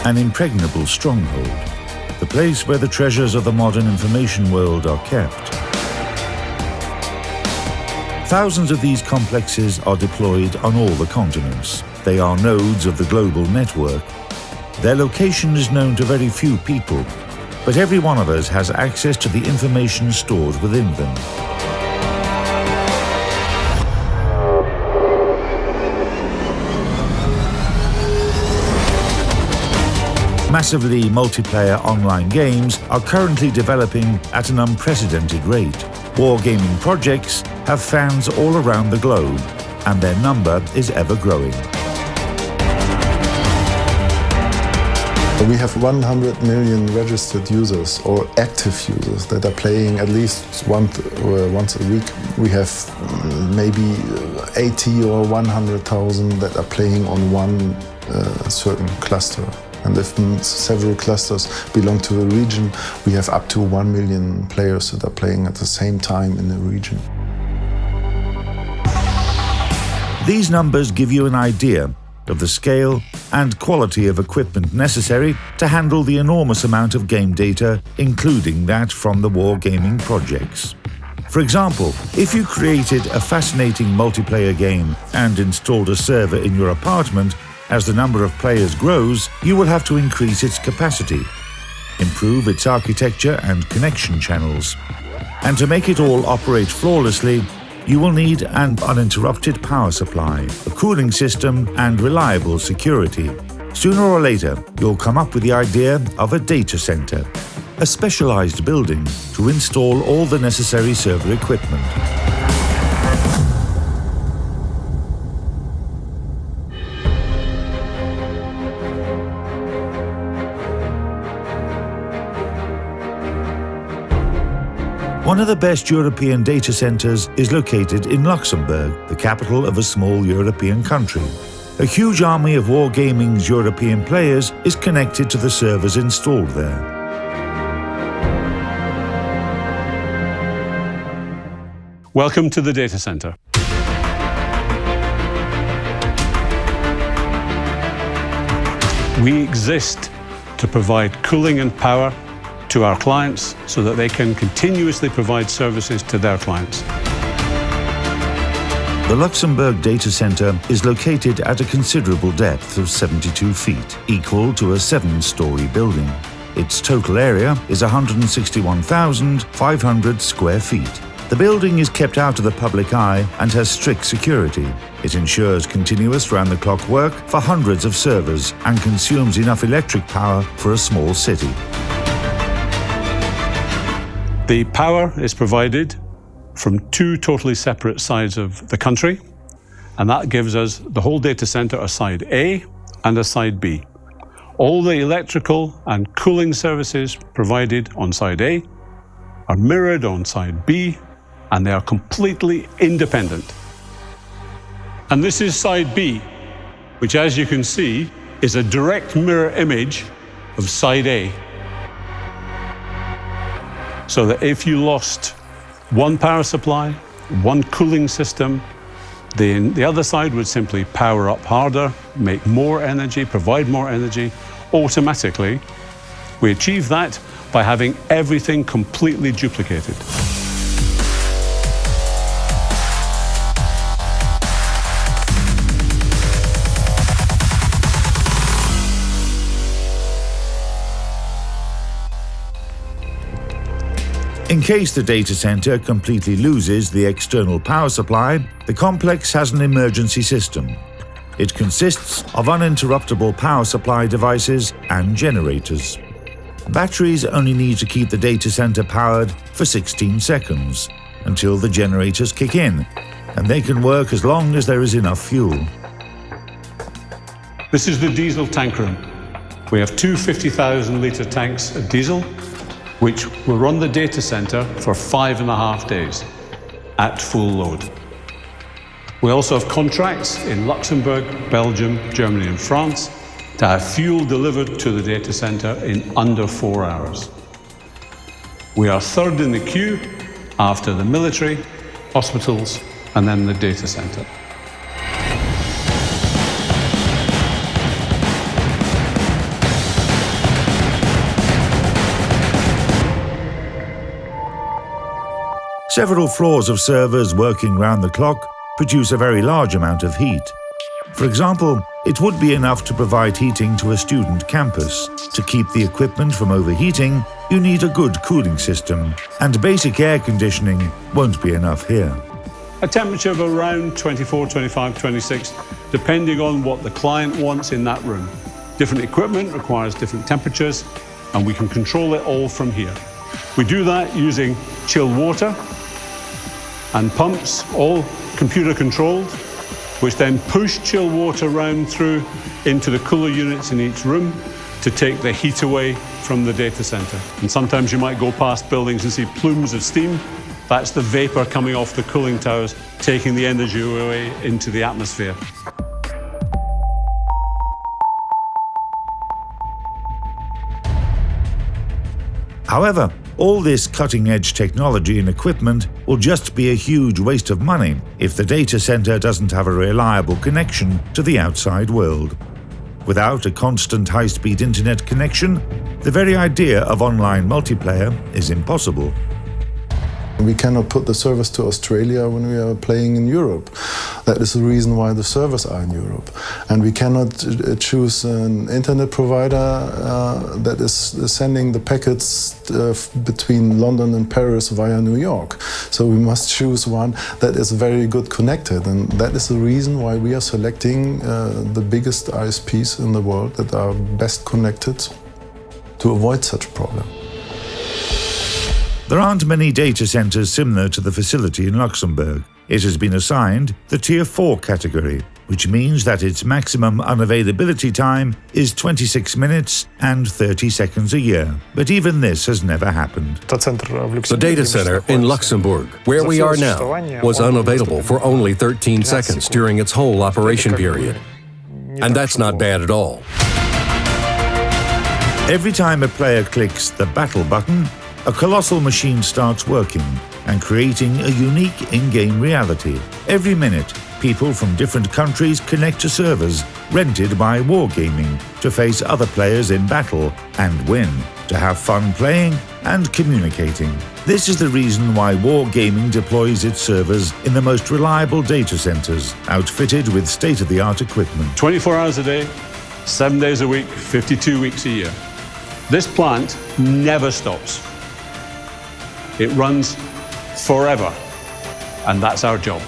an impregnable stronghold, the place where the treasures of the modern information world are kept. Thousands of these complexes are deployed on all the continents. They are nodes of the global network. Their location is known to very few people, but every one of us has access to the information stored within them. Massively multiplayer online games are currently developing at an unprecedented rate. Wargaming projects have fans all around the globe, and their number is ever growing. We have 100 million registered users or active users that are playing at least once a week. We have maybe 80 or 100,000 that are playing on one certain cluster. And if several clusters belong to a region, we have up to 1 million players that are playing at the same time in the region. These numbers give you an idea of the scale and quality of equipment necessary to handle the enormous amount of game data, including that from the wargaming projects. For example, if you created a fascinating multiplayer game and installed a server in your apartment, as the number of players grows, you will have to increase its capacity, improve its architecture and connection channels. And to make it all operate flawlessly, you will need an uninterrupted power supply, a cooling system, and reliable security. Sooner or later, you'll come up with the idea of a data center, a specialized building to install all the necessary server equipment. One of the best European data centers is located in Luxembourg, the capital of a small European country. A huge army of wargaming's European players is connected to the servers installed there. Welcome to the data center. We exist to provide cooling and power to our clients so that they can continuously provide services to their clients. The Luxembourg data center is located at a considerable depth of 72 feet, equal to a 7-story building. Its total area is 161,500 square feet. The building is kept out of the public eye and has strict security. It ensures continuous round-the-clock work for hundreds of servers and consumes enough electric power for a small city. The power is provided from 2 totally separate sides of the country, and that gives us the whole data center a side A and a side B. All the electrical and cooling services provided on side A are mirrored on side B, and they are completely independent. And this is side B, which, as you can see, is a direct mirror image of side A. So that if you lost one power supply, one cooling system, then the other side would simply power up harder, make more energy, provide more energy automatically. We achieve that by having everything completely duplicated. In case the data center completely loses the external power supply, the complex has an emergency system. It consists of uninterruptible power supply devices and generators. Batteries only need to keep the data center powered for 16 seconds, until the generators kick in, and they can work as long as there is enough fuel. This is the diesel tank room. We have 2 50,000-litre tanks of diesel, which will run the data center for 5.5 days at full load. We also have contracts in Luxembourg, Belgium, Germany, and France to have fuel delivered to the data center in under 4 hours. We are third in the queue after the military, hospitals, and then the data center. Several floors of servers working round the clock produce a very large amount of heat. For example, it would be enough to provide heating to a student campus. To keep the equipment from overheating, you need a good cooling system, and basic air conditioning won't be enough here. A temperature of around 24, 25, 26, depending on what the client wants in that room. Different equipment requires different temperatures, and we can control it all from here. We do that using chilled water and pumps, all computer controlled, which then push chilled water round through into the cooler units in each room to take the heat away from the data center. And sometimes you might go past buildings and see plumes of steam. That's the vapor coming off the cooling towers, taking the energy away into the atmosphere. However, all this cutting-edge technology and equipment will just be a huge waste of money if the data center doesn't have a reliable connection to the outside world. Without a constant high-speed internet connection, the very idea of online multiplayer is impossible. We cannot put the servers to Australia when we are playing in Europe. That is the reason why the servers are in Europe. And we cannot choose an internet provider that is sending the packets between London and Paris via New York. So we must choose one that is very good connected. And that is the reason why we are selecting the biggest ISPs in the world that are best connected to avoid such a problem. There aren't many data centers similar to the facility in Luxembourg. It has been assigned the Tier 4 category, which means that its maximum unavailability time is 26 minutes and 30 seconds a year. But even this has never happened. The data center in Luxembourg, where we are now, was unavailable for only 13 seconds during its whole operation period. And that's not bad at all. Every time a player clicks the battle button, a colossal machine starts working and creating a unique in-game reality. Every minute, people from different countries connect to servers rented by Wargaming to face other players in battle and win, to have fun playing and communicating. This is the reason why Wargaming deploys its servers in the most reliable data centers, outfitted with state-of-the-art equipment. 24 hours a day, 7 days a week, 52 weeks a year. This plant never stops. It runs forever, and that's our job.